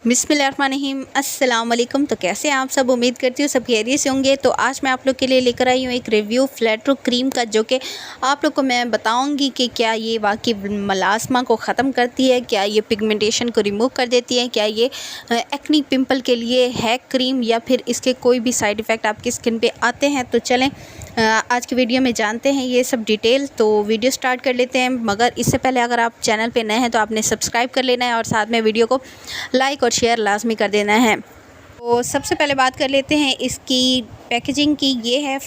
बिस्मिल्लाहिर्रहमानिर्रहीम अस्सलाम वालेकुम। तो कैसे हैं आप सब? उम्मीद करती हूँ सब खैरियत से होंगे। तो आज मैं आप लोग के लिए लेकर आई हूँ एक रिव्यू फ्लैटो क्रीम का, जो कि आप लोग को मैं बताऊंगी कि क्या ये वाकई मलास्मा को ख़त्म करती है, क्या ये पिगमेंटेशन को रिमूव कर देती है, क्या ये एक्नी पिंपल के लिए है क्रीम, या फिर इसके कोई भी साइड इफ़ेक्ट आपकी स्किन पे आते हैं। तो चलें आज की वीडियो में जानते हैं ये सब डिटेल। तो वीडियो स्टार्ट कर लेते हैं, मगर इससे पहले अगर आप चैनल पे नए हैं तो आपने सब्सक्राइब कर लेना है और साथ में वीडियो को लाइक और शेयर लाजमी कर देना है। तो सबसे पहले बात कर लेते हैं इसकी पैकेजिंग की। ये है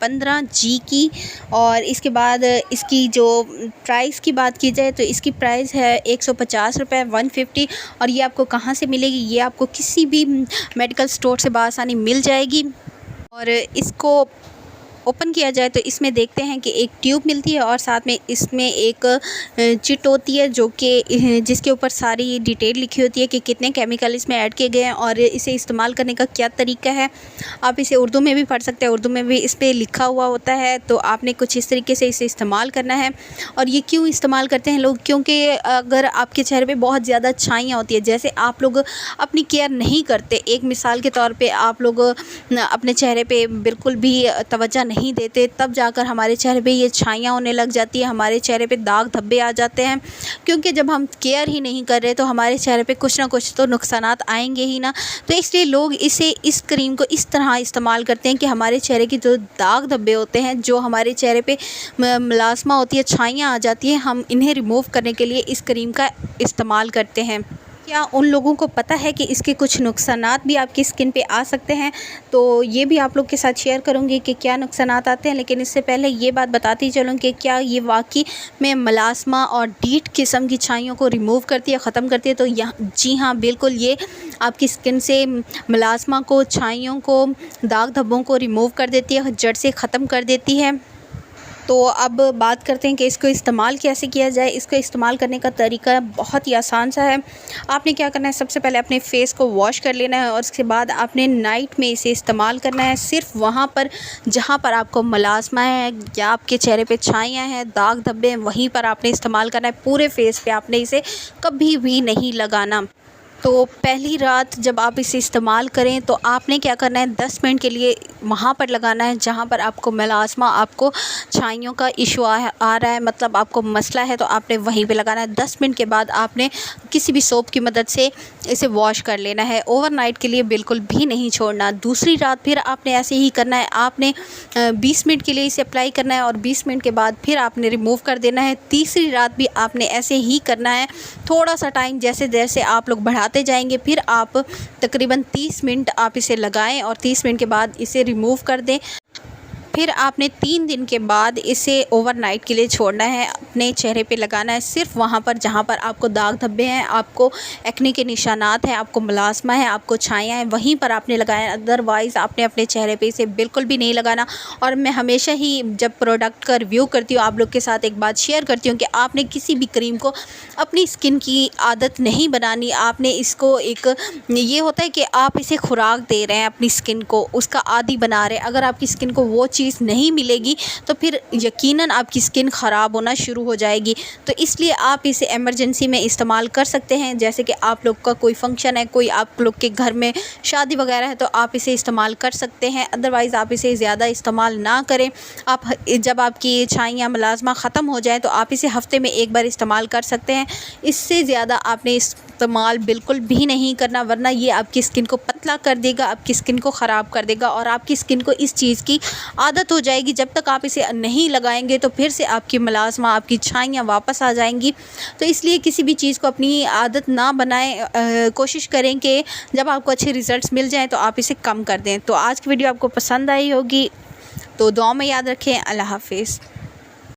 15G की, और इसके बाद इसकी जो प्राइस की बात की जाए तो इसकी प्राइस है 150 रुपये 150। और ये आपको कहाँ से मिलेगी? ये आपको किसी भी मेडिकल स्टोर से बआसानी मिल जाएगी। और इसको ओपन किया जाए तो इसमें देखते हैं कि एक ट्यूब मिलती है और साथ में इसमें एक चिट होती है, जो कि जिसके ऊपर सारी डिटेल लिखी होती है कि कितने केमिकल इसमें ऐड किए गए हैं और इसे इस्तेमाल करने का क्या तरीका है। आप इसे उर्दू में भी पढ़ सकते हैं, उर्दू में भी इस पर लिखा हुआ होता है। तो आपने कुछ इस तरीके से इसे इस्तेमाल करना है। और ये क्यों इस्तेमाल करते हैं लोग? क्योंकि अगर आपके चेहरे पर बहुत ज़्यादा छाइयाँ होती है, जैसे आप लोग अपनी केयर नहीं करते, एक मिसाल के तौर पर आप लोग अपने चेहरे पर बिल्कुल भी तवज्जो नहीं देते, तब जाकर हमारे चेहरे पे ये छाइयाँ होने लग जाती है, हमारे चेहरे पे दाग धब्बे आ जाते हैं। क्योंकि जब हम केयर ही नहीं कर रहे तो हमारे चेहरे पे कुछ ना कुछ तो नुकसानात आएंगे ही ना। तो इसलिए लोग इस क्रीम को इस तरह इस्तेमाल करते हैं कि हमारे चेहरे की जो दाग धब्बे होते हैं, जो हमारे चेहरे पे मलास्मा होती है, छाइयाँ आ जाती हैं, हम इन्हें रिमूव करने के लिए इस क्रीम का इस्तेमाल करते हैं। क्या उन लोगों को पता है कि इसके कुछ नुकसानात भी आपकी स्किन पे आ सकते हैं? तो ये भी आप लोग के साथ शेयर करूँगी कि क्या नुकसानात आते हैं। लेकिन इससे पहले ये बात बताती चलूँ कि क्या ये वाकई में मलास्मा और डीट किस्म की छाइयों को रिमूव करती है, ख़त्म करती है? तो जी हाँ, बिल्कुल ये आपकी स्किन से मलास्मा को, छाइयों को, दाग धब्बों को रिमूव कर देती है, जड़ से ख़त्म कर देती है। तो अब बात करते हैं कि इसको इस्तेमाल कैसे किया जाए। इसको इस्तेमाल करने का तरीका बहुत ही आसान सा है। आपने क्या करना है, सबसे पहले अपने फेस को वॉश कर लेना है और उसके बाद आपने नाइट में इसे इस्तेमाल करना है। सिर्फ वहाँ पर जहाँ पर आपको मलास्मा है या आपके चेहरे पे छाइयाँ हैं, दाग धब्बे हैं, वहीं पर आपने इस्तेमाल करना है। पूरे फेस पे आपने इसे कभी भी नहीं लगाना। तो पहली रात जब आप इसे इस्तेमाल करें तो आपने क्या करना है, 10 मिनट के लिए वहाँ पर लगाना है जहाँ पर आपको मलास्मा, आपको छाइयों का इशू आ रहा है, मतलब आपको मसला है, तो आपने वहीं पे लगाना है। 10 मिनट के बाद आपने किसी भी सोप की मदद से इसे वॉश कर लेना है। ओवरनाइट के लिए बिल्कुल भी नहीं छोड़ना। दूसरी रात फिर आपने ऐसे ही करना है। आपने 20 मिनट के लिए इसे अप्लाई करना है और 20 मिनट के बाद फिर आपने रिमूव कर देना है। तीसरी रात भी आपने ऐसे ही करना है। थोड़ा सा टाइम जैसे जैसे आप लोग बढ़ाते जाएंगे, फिर आप तकरीबन 30 मिनट आप इसे लगाएं और 30 मिनट के बाद इसे रिमूव कर दें। फिर आपने 3 दिन के बाद इसे ओवरनाइट के लिए छोड़ना है, अपने चेहरे पे लगाना है। सिर्फ वहाँ पर जहाँ पर आपको दाग धब्बे हैं, आपको एक्ने के निशानात हैं, आपको मलास्मा है, आपको छाइयाँ हैं, वहीं पर आपने लगाया है। अदरवाइज़ आपने अपने चेहरे पे इसे बिल्कुल भी नहीं लगाना। और मैं हमेशा ही जब प्रोडक्ट का रिव्यू करती हूँ, आप लोग के साथ एक बात शेयर करती हूँ कि आपने किसी भी क्रीम को अपनी स्किन की आदत नहीं बनानी। आपने इसको एक, ये होता है कि आप इसे खुराक दे रहे हैं अपनी स्किन को, उसका आदी बना रहे हैं। अगर आपकी स्किन को वो चीज़ नहीं मिलेगी तो फिर यकीनन आपकी स्किन ख़राब होना शुरू हो जाएगी। तो इसलिए आप इसे इमरजेंसी में इस्तेमाल कर सकते हैं। जैसे कि आप लोग का कोई फंक्शन है, कोई आप लोग के घर में शादी वगैरह है, तो आप इसे इस्तेमाल कर सकते हैं। अदरवाइज़ आप इसे ज़्यादा इस्तेमाल ना करें। आप जब आपकी छाइयाँ, मलास्मा ख़त्म हो जाए तो आप इसे हफ़्ते में एक बार इस्तेमाल कर सकते हैं। इससे ज़्यादा आपने इस्तेमाल बिल्कुल भी नहीं करना, वरना ये आपकी स्किन को पतला कर देगा, आपकी स्किन को ख़राब कर देगा और आपकी स्किन को इस चीज़ की आदत हो जाएगी। जब तक आप इसे नहीं लगाएंगे तो फिर से आपकी मलास्मा, आपकी छाइयाँ वापस आ जाएंगी। तो इसलिए किसी भी चीज़ को अपनी आदत ना बनाएं। कोशिश करें कि जब आपको अच्छे रिज़ल्ट्स मिल जाएं तो आप इसे कम कर दें। तो आज की वीडियो आपको पसंद आई होगी, तो दुआ में याद रखें। अल्लाह हाफ़िज़।